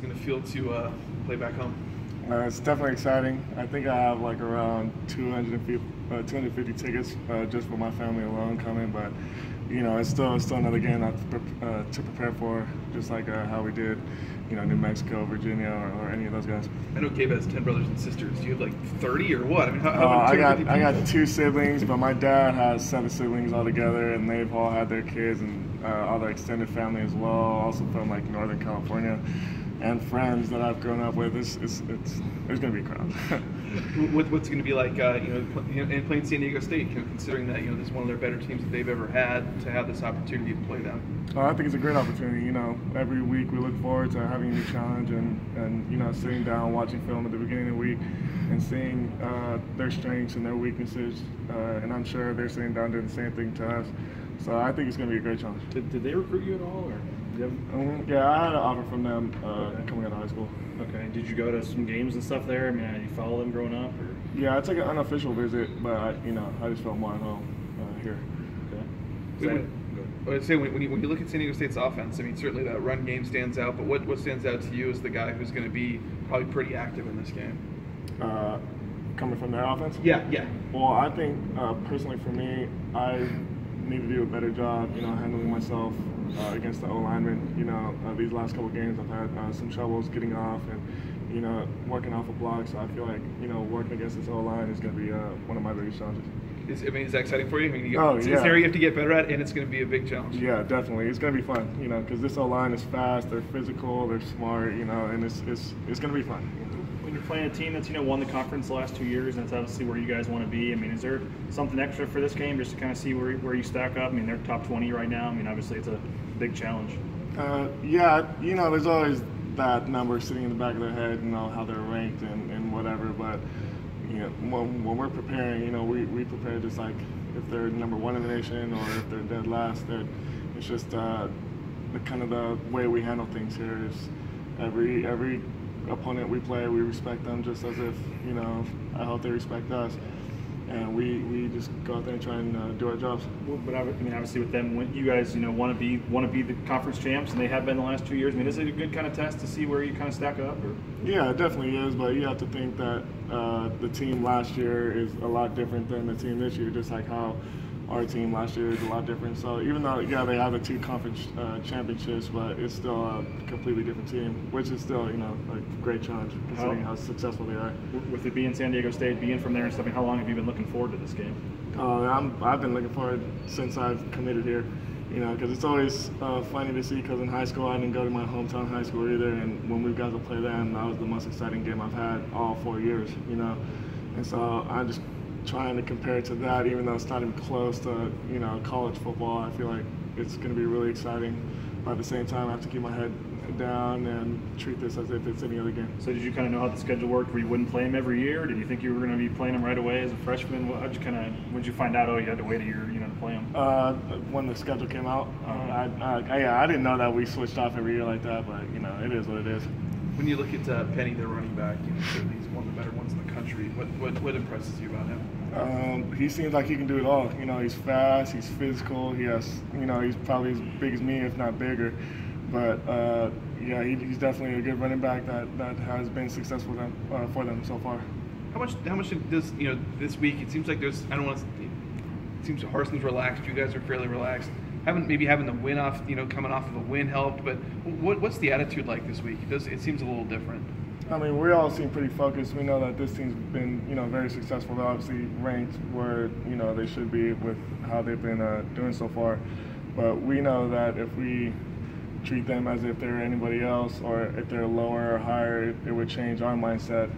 Going to feel to play back home? It's definitely exciting. I think I have like around 250 tickets just for my family alone coming, but it's still another game to prepare for, just like how we did, New Mexico, Virginia, or any of those guys. I know Gabe has 10 brothers and sisters. Do you have like 30 or what? I mean, I got 2 siblings, but my dad has 7 siblings altogether, and they've all had their kids and all their extended family as well, also from like Northern California. And friends that I've grown up with. There's going to be a crowd. What's it going to be like, and playing San Diego State, considering that this is one of their better teams that they've ever had, to have this opportunity to play them? I think it's a great opportunity. Every week we look forward to having a new challenge and sitting down, watching film at the beginning of the week, and seeing their strengths and their weaknesses. And I'm sure they're sitting down doing the same thing to us. So I think it's going to be a great challenge. Did they recruit you at all, or? Yeah, I had an offer from them coming out of high school. Okay. Did you go to some games and stuff there? I mean, did you follow them growing up? Or? Yeah, I took an unofficial visit, but I just felt more at home here. Okay. I'd say when you look at San Diego State's offense, I mean, certainly that run game stands out, but what stands out to you as the guy who's going to be probably pretty active in this game? Coming from their offense? Yeah. Well, I think personally for me, I need to do a better job, handling myself against the O-linemen. These last couple of games I've had some troubles getting off and, working off a block. So I feel like, working against this O-line is going to be one of my biggest challenges. Is that exciting for you? I mean, it's yeah. an area you have to get better at, and it's going to be a big challenge. Yeah, definitely. It's going to be fun, because this O-line is fast, they're physical, they're smart, and it's going to be fun. When you're playing a team that's won the conference the last 2 years, and that's obviously where you guys want to be. I mean, is there something extra for this game just to kind of see where you stack up? I mean, they're top 20 right now. I mean, obviously it's a big challenge. Yeah, there's always that number sitting in the back of their head, how they're ranked and whatever. But when we're preparing, we prepare just like if they're number 1 in the nation or if they're dead last. It's just the kind of the way we handle things here is every opponent we play, we respect them just as if, I hope they respect us. And we just go out there and try and do our jobs. But I mean, obviously with them, when you guys, want to be the conference champs, and they have been the last 2 years. I mean, is it a good kind of test to see where you kind of stack up? Or? Yeah, it definitely is. But you have to think that the team last year is a lot different than the team this year, just like how our team last year is a lot different. So even though, they have the 2 conference championships, but it's still a completely different team, which is still, a great challenge considering how successful they are. With it being San Diego State, being from there and stuff, how long have you been looking forward to this game? I've been looking forward since I've committed here, because it's always funny to see, because in high school I didn't go to my hometown high school either, and when we got to play them, that was the most exciting game I've had all 4 years, and so I just trying to compare it to that, even though it's not even close to, college football. I feel like it's going to be really exciting. But at the same time, I have to keep my head down and treat this as if it's any other game. So did you kind of know how the schedule worked, where you wouldn't play them every year? Did you think you were going to be playing them right away as a freshman? When did you find out, you had to wait a year, to play them? When the schedule came out. I didn't know that we switched off every year like that, but, it is what it is. When you look at Penny, their running back, certainly he's one of the better ones in the country. What impresses you about him? He seems like he can do it all. He's fast, he's physical, he has, he's probably as big as me, if not bigger. But he's definitely a good running back that has been successful for them so far. How much does this week? It seems like there's it seems Harson's relaxed. You guys are fairly relaxed. Having the win off, coming off of a win helped. But what's the attitude like this week? It seems a little different. I mean, we all seem pretty focused. We know that this team's been, very successful. They're obviously ranked where, they should be with how they've been doing so far. But we know that if we treat them as if they're anybody else, or if they're lower or higher, it would change our mindset.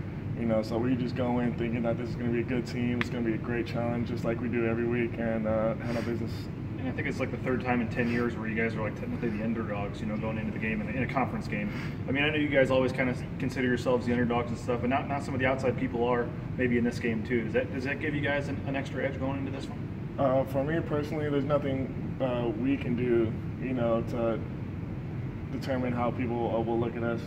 So we just go in thinking that this is going to be a good team. It's going to be a great challenge, just like we do every week, and handle business. And I think it's like the 3rd time in 10 years where you guys are like technically the underdogs, going into the game in a conference game. I mean, I know you guys always kind of consider yourselves the underdogs and stuff, but not some of the outside people are maybe in this game too. Does that give you guys an extra edge going into this one? For me personally, there's nothing we can do, to determine how people will look at us.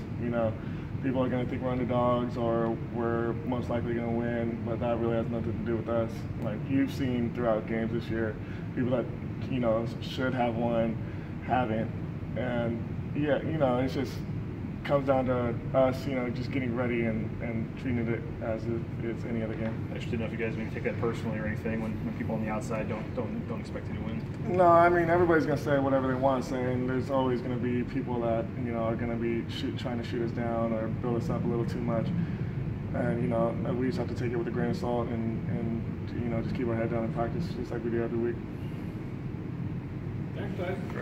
People are going to think we're underdogs or we're most likely going to win, but that really has nothing to do with us. Like you've seen throughout games this year, people that should have won haven't, and it's just comes down to us, you know, just getting ready and treating it as if it's any other game. I just didn't know if you guys maybe take that personally or anything when people on the outside don't expect you to win. No, I mean, everybody's going to say whatever they want to say, and there's always going to be people that, you know, are going to be trying to shoot us down or build us up a little too much. And, you know, we just have to take it with a grain of salt and you know, just keep our head down and practice just like we do every week. Thanks, Tyson.